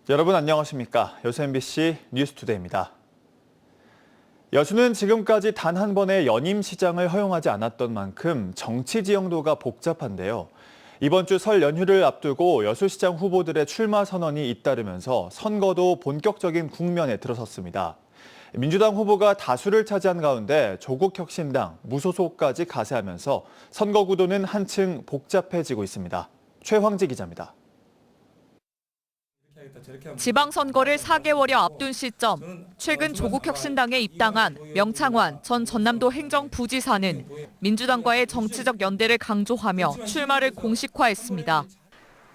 여러분 안녕하십니까? 여수 MBC 뉴스투데이입니다. 여수는 지금까지 단 한 번의 연임 시장을 허용하지 않았던 만큼 정치 지형도가 복잡한데요. 이번 주 설 연휴를 앞두고 여수시장 후보들의 출마 선언이 잇따르면서 선거도 본격적인 국면에 들어섰습니다. 민주당 후보가 다수를 차지한 가운데 조국혁신당, 무소속까지 가세하면서 선거 구도는 한층 복잡해지고 있습니다. 최황지 기자입니다. 지방선거를 4개월여 앞둔 시점, 최근 조국혁신당에 입당한 명창환 전 전남도 행정부지사는 민주당과의 정치적 연대를 강조하며 출마를 공식화했습니다.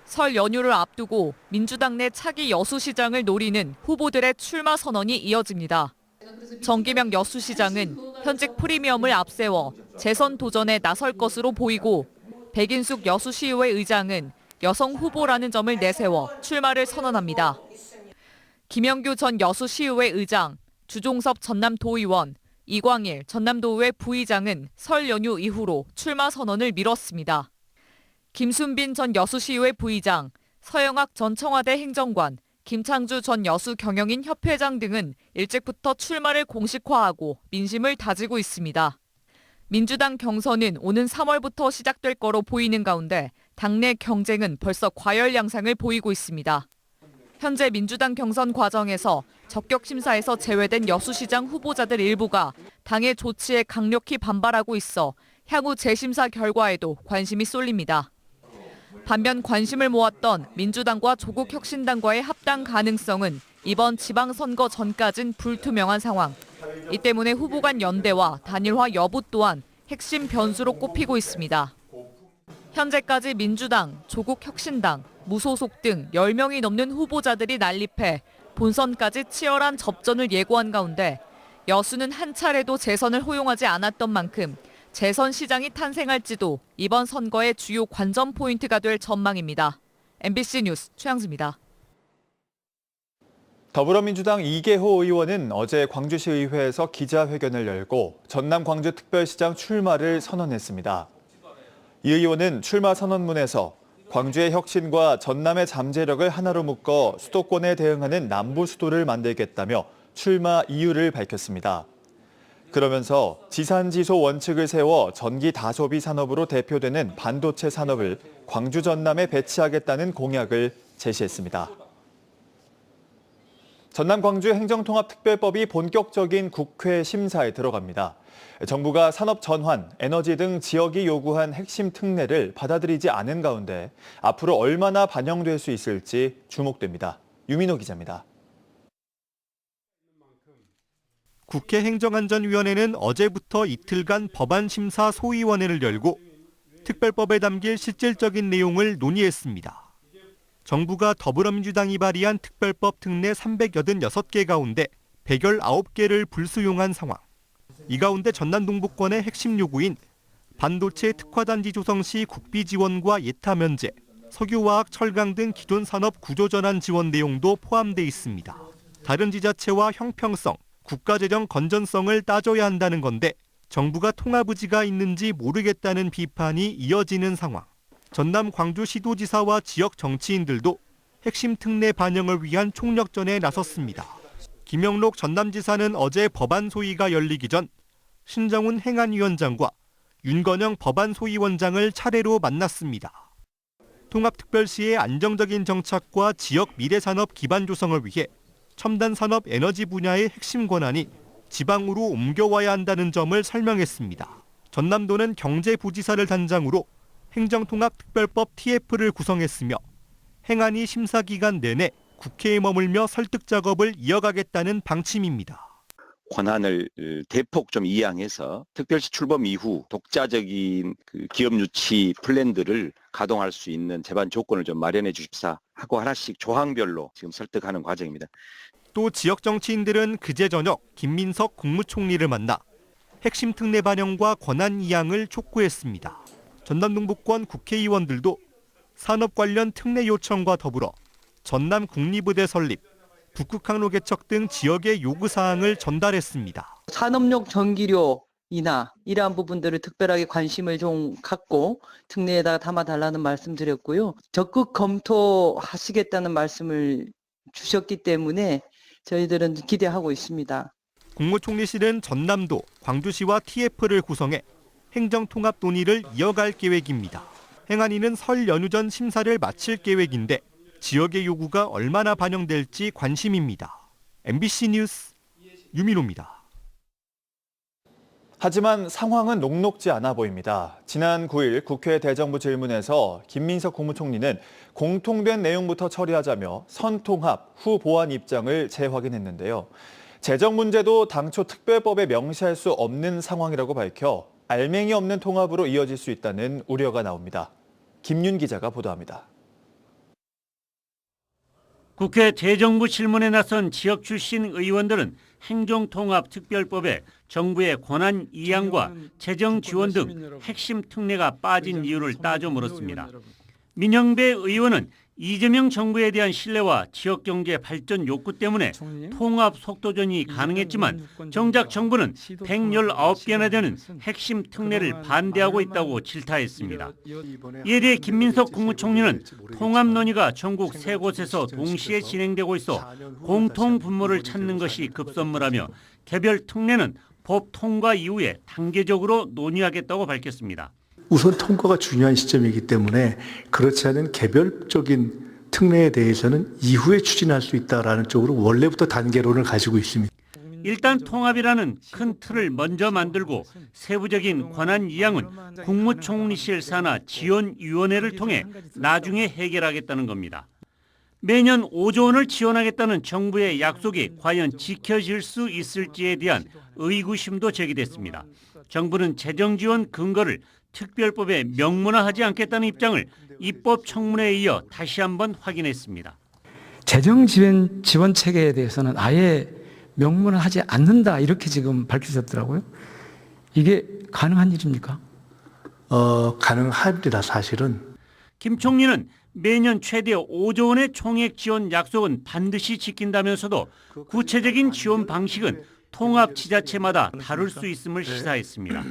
설 연휴를 앞두고 민주당 내 차기 여수시장을 노리는 후보들의 출마 선언이 이어집니다. 정기명 여수시장은 현직 프리미엄을 앞세워 재선 도전에 나설 것으로 보이고, 백인숙 여수시의회 의장은 여성 후보라는 점을 내세워 출마를 선언합니다. 김영규 전 여수시의회 의장, 주종섭 전남도의원, 이광일 전남도의회 부의장은 설 연휴 이후로 출마 선언을 미뤘습니다. 김순빈 전 여수시의회 부의장, 서영학 전 청와대 행정관, 김창주 전 여수 경영인 협회장 등은 일찍부터 출마를 공식화하고 민심을 다지고 있습니다. 민주당 경선은 오는 3월부터 시작될 거로 보이는 가운데 당내 경쟁은 벌써 과열 양상을 보이고 있습니다. 현재 민주당 경선 과정에서 적격 심사에서 제외된 여수시장 후보자들 일부가 당의 조치에 강력히 반발하고 있어 향후 재심사 결과에도 관심이 쏠립니다. 반면 관심을 모았던 민주당과 조국혁신당과의 합당 가능성은 이번 지방선거 전까진 불투명한 상황. 이 때문에 후보 간 연대와 단일화 여부 또한 핵심 변수로 꼽히고 있습니다. 현재까지 민주당, 조국혁신당, 무소속 등 10명이 넘는 후보자들이 난립해 본선까지 치열한 접전을 예고한 가운데 여수는 한 차례도 재선을 허용하지 않았던 만큼 재선 시장이 탄생할지도 이번 선거의 주요 관전 포인트가 될 전망입니다. MBC 뉴스 최양수입니다. 더불어민주당 이계호 의원은 어제 광주시 의회에서 기자회견을 열고 전남 광주특별시장 출마를 선언했습니다. 이 의원은 출마 선언문에서 광주의 혁신과 전남의 잠재력을 하나로 묶어 수도권에 대응하는 남부 수도를 만들겠다며 출마 이유를 밝혔습니다. 그러면서 지산지소 원칙을 세워 전기 다소비 산업으로 대표되는 반도체 산업을 광주 전남에 배치하겠다는 공약을 제시했습니다. 전남 광주 행정통합특별법이 본격적인 국회 심사에 들어갑니다. 정부가 산업 전환, 에너지 등 지역이 요구한 핵심 특례를 받아들이지 않은 가운데 앞으로 얼마나 반영될 수 있을지 주목됩니다. 유민호 기자입니다. 국회 행정안전위원회는 어제부터 이틀간 법안심사 소위원회를 열고 특별법에 담길 실질적인 내용을 논의했습니다. 정부가 더불어민주당이 발의한 특별법 특례 386개 가운데 119개를 불수용한 상황. 이 가운데 전남 동부권의 핵심 요구인 반도체 특화단지 조성 시 국비 지원과 예타 면제, 석유화학, 철강 등 기존 산업 구조전환 지원 내용도 포함돼 있습니다. 다른 지자체와 형평성, 국가재정 건전성을 따져야 한다는 건데 정부가 통합 의지가 있는지 모르겠다는 비판이 이어지는 상황. 전남 광주시도지사와 지역 정치인들도 핵심 특례 반영을 위한 총력전에 나섰습니다. 김영록 전남지사는 어제 법안 소위가 열리기 전 신정훈 행안위원장과 윤건영 법안 소위원장을 차례로 만났습니다. 통합특별시의 안정적인 정착과 지역 미래산업 기반 조성을 위해 첨단 산업 에너지 분야의 핵심 권한이 지방으로 옮겨와야 한다는 점을 설명했습니다. 전남도는 경제부지사를 단장으로 행정통합특별법 TF를 구성했으며 행안위 심사 기간 내내 국회에 머물며 설득 작업을 이어가겠다는 방침입니다. 권한을 대폭 좀 이양해서 특별시 출범 이후 독자적인 기업 유치 플랜들을 가동할 수 있는 제반 조건을 좀 마련해 주십사 하고 하나씩 조항별로 지금 설득하는 과정입니다. 또 지역 정치인들은 그제 저녁 김민석 국무총리를 만나 핵심 특례 반영과 권한 이양을 촉구했습니다. 전남 동부권 국회의원들도 산업 관련 특례 요청과 더불어 전남 국립의대 설립, 북극항로 개척 등 지역의 요구사항을 전달했습니다. 산업용 전기료이나 이러한 부분들을 특별하게 관심을 좀 갖고 특례에다가 담아달라는 말씀 드렸고요. 적극 검토하시겠다는 말씀을 주셨기 때문에 저희들은 기대하고 있습니다. 국무총리실은 전남도, 광주시와 TF를 구성해 행정통합 논의를 이어갈 계획입니다. 행안위는 설 연휴 전 심사를 마칠 계획인데 지역의 요구가 얼마나 반영될지 관심입니다. MBC 뉴스 유민호입니다. 하지만 상황은 녹록지 않아 보입니다. 지난 9일 국회 대정부 질문에서 김민석 국무총리는 공통된 내용부터 처리하자며 선통합, 후 보완 입장을 재확인했는데요. 재정 문제도 당초 특별법에 명시할 수 없는 상황이라고 밝혀 알맹이 없는 통합으로 이어질 수 있다는 우려가 나옵니다. 김윤 기자가 보도합니다. 국회 대정부 질문에 나선 지역 출신 의원들은 행정통합특별법에 정부의 권한 이양과 재정 지원 등 핵심 특례가 빠진 이유를 따져 물었습니다. 민영배 의원은 이재명 정부에 대한 신뢰와 지역경제 발전 욕구 때문에 통합 속도전이 가능했지만 정작 정부는 119개나 되는 핵심 특례를 반대하고 있다고 질타했습니다. 이에 대해 김민석 국무총리는 통합 논의가 전국 세 곳에서 동시에 진행되고 있어 공통 분모를 찾는 것이 급선무라며 개별 특례는 법 통과 이후에 단계적으로 논의하겠다고 밝혔습니다. 우선 통과가 중요한 시점이기 때문에 그렇지 않은 개별적인 특례에 대해서는 이후에 추진할 수 있다라는 쪽으로 원래부터 단계론을 가지고 있습니다. 일단 통합이라는 큰 틀을 먼저 만들고 세부적인 권한 이양은 국무총리실 산하 지원위원회를 통해 나중에 해결하겠다는 겁니다. 매년 5조 원을 지원하겠다는 정부의 약속이 과연 지켜질 수 있을지에 대한 의구심도 제기됐습니다. 정부는 재정 지원 근거를 특별법에 명문화하지 않겠다는 입장을 입법 청문회에 이어 다시 한번 확인했습니다. 재정 지원 체계에 대해서는 아예 명문화하지 않는다 이렇게 지금 밝히셨더라고요. 이게 가능한 일입니까? 가능합니다, 사실은. 김 총리는 매년 최대 5조 원의 총액 지원 약속은 반드시 지킨다면서도 구체적인 지원 방식은 통합 지자체마다 다를 수 있음을 시사했습니다.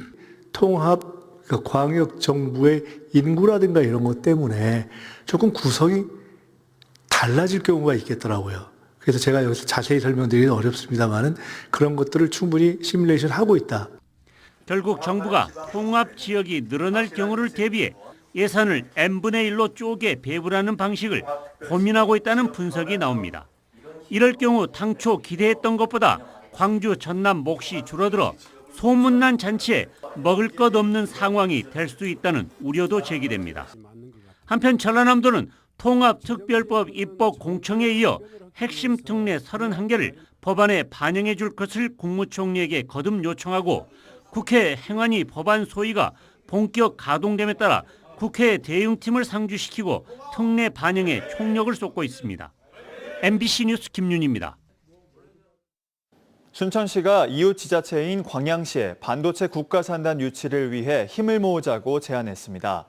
통합 광역 정부의 인구라든가 이런 것 때문에 조금 구성이 달라질 경우가 있겠더라고요. 그래서 제가 여기서 자세히 설명드리기는 어렵습니다만은 그런 것들을 충분히 시뮬레이션 하고 있다. 결국 정부가 통합 지역이 늘어날 경우를 대비해 예산을 n분의 1로 쪼개 배분하는 방식을 고민하고 있다는 분석이 나옵니다. 이럴 경우 당초 기대했던 것보다 광주, 전남, 몫이 줄어들어 소문난 잔치에 먹을 것 없는 상황이 될 수 있다는 우려도 제기됩니다. 한편 전라남도는 통합특별법 입법 공청에 이어 핵심 특례 31개를 법안에 반영해 줄 것을 국무총리에게 거듭 요청하고 국회 행안위 법안 소위가 본격 가동됨에 따라 국회 대응팀을 상주시키고 특례 반영에 총력을 쏟고 있습니다. MBC 뉴스 김윤희입니다. 순천시가 이웃 지자체인 광양시에 반도체 국가산단 유치를 위해 힘을 모으자고 제안했습니다.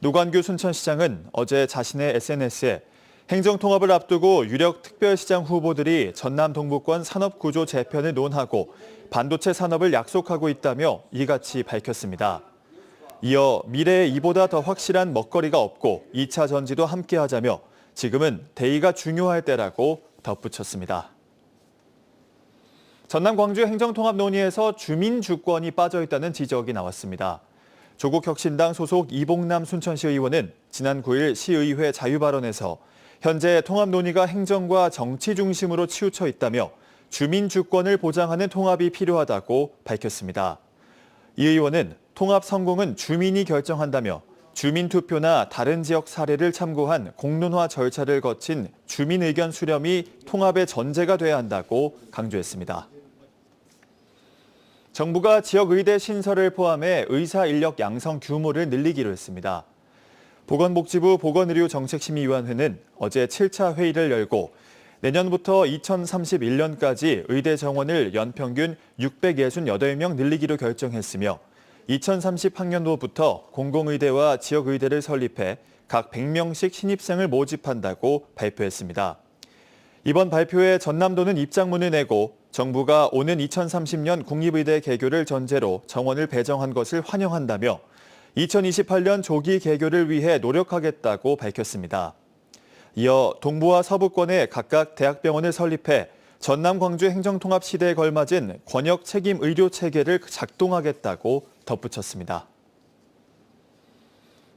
노관규 순천시장은 어제 자신의 SNS에 행정통합을 앞두고 유력 특별시장 후보들이 전남 동부권 산업구조 재편을 논하고 반도체 산업을 약속하고 있다며 이같이 밝혔습니다. 이어 미래에 이보다 더 확실한 먹거리가 없고 2차 전지도 함께하자며 지금은 대의가 중요할 때라고 덧붙였습니다. 전남 광주 행정통합 논의에서 주민 주권이 빠져있다는 지적이 나왔습니다. 조국혁신당 소속 이봉남 순천시 의원은 지난 9일 시의회 자유발언에서 현재 통합 논의가 행정과 정치 중심으로 치우쳐 있다며 주민 주권을 보장하는 통합이 필요하다고 밝혔습니다. 이 의원은 통합 성공은 주민이 결정한다며 주민투표나 다른 지역 사례를 참고한 공론화 절차를 거친 주민 의견 수렴이 통합의 전제가 돼야 한다고 강조했습니다. 정부가 지역의대 신설을 포함해 의사 인력 양성 규모를 늘리기로 했습니다. 보건복지부 보건의료정책심의위원회는 어제 7차 회의를 열고 내년부터 2031년까지 의대 정원을 연평균 668명 늘리기로 결정했으며 2030학년도부터 공공의대와 지역의대를 설립해 각 100명씩 신입생을 모집한다고 발표했습니다. 이번 발표에 전남도는 입장문을 내고 정부가 오는 2030년 국립의대 개교를 전제로 정원을 배정한 것을 환영한다며 2028년 조기 개교를 위해 노력하겠다고 밝혔습니다. 이어 동부와 서부권에 각각 대학병원을 설립해 전남 광주 행정통합 시대에 걸맞은 권역 책임 의료 체계를 작동하겠다고 덧붙였습니다.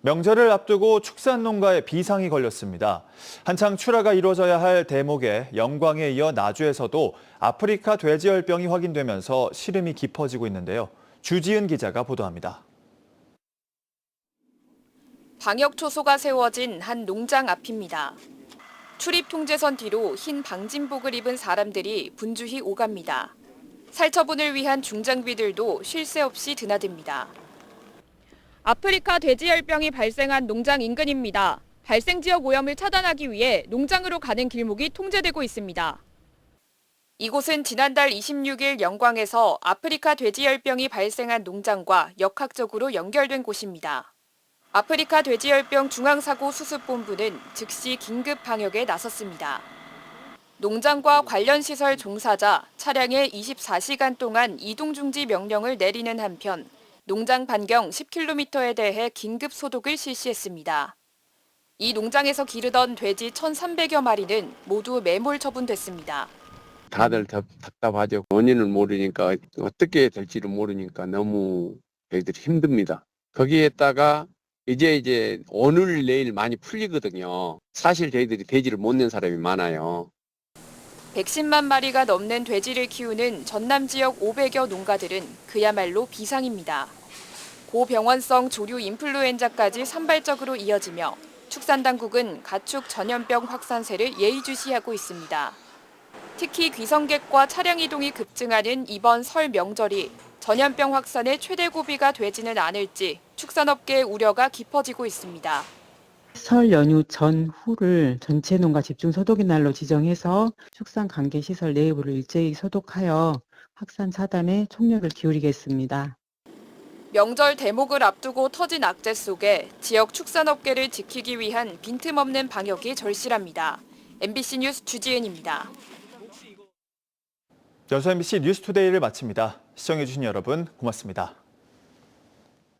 명절을 앞두고 축산농가에 비상이 걸렸습니다. 한창 출하가 이루어져야 할 대목에 영광에 이어 나주에서도 아프리카 돼지열병이 확인되면서 시름이 깊어지고 있는데요. 주지은 기자가 보도합니다. 방역 초소가 세워진 한 농장 앞입니다. 출입 통제선 뒤로 흰 방진복을 입은 사람들이 분주히 오갑니다. 살처분을 위한 중장비들도 쉴 새 없이 드나듭니다. 아프리카 돼지열병이 발생한 농장 인근입니다. 발생 지역 오염을 차단하기 위해 농장으로 가는 길목이 통제되고 있습니다. 이곳은 지난달 26일 영광에서 아프리카 돼지열병이 발생한 농장과 역학적으로 연결된 곳입니다. 아프리카 돼지열병 중앙사고수습본부는 즉시 긴급 방역에 나섰습니다. 농장과 관련 시설 종사자, 차량에 24시간 동안 이동 중지 명령을 내리는 한편 농장 반경 10km에 대해 긴급 소독을 실시했습니다. 이 농장에서 기르던 돼지 1,300여 마리는 모두 매몰 처분됐습니다. 다들 답답하죠. 원인을 모르니까 어떻게 될지를 모르니까 너무 저희들이 힘듭니다. 거기에다가 이제 오늘 내일 많이 풀리거든요. 사실 저희들이 돼지를 못 낸 사람이 많아요. 110만 마리가 넘는 돼지를 키우는 전남 지역 500여 농가들은 그야말로 비상입니다. 고병원성 조류 인플루엔자까지 산발적으로 이어지며 축산당국은 가축 전염병 확산세를 예의주시하고 있습니다. 특히 귀성객과 차량 이동이 급증하는 이번 설 명절이 전염병 확산의 최대 고비가 되지는 않을지 축산업계의 우려가 깊어지고 있습니다. 설 연휴 전후를 전체 농가 집중 소독의 날로 지정해서 축산 관계 시설 내부를 일제히 소독하여 확산 차단에 총력을 기울이겠습니다. 명절 대목을 앞두고 터진 악재 속에 지역 축산업계를 지키기 위한 빈틈없는 방역이 절실합니다. MBC 뉴스 주지은입니다. 여수 MBC 뉴스투데이를 마칩니다. 시청해주신 여러분 고맙습니다.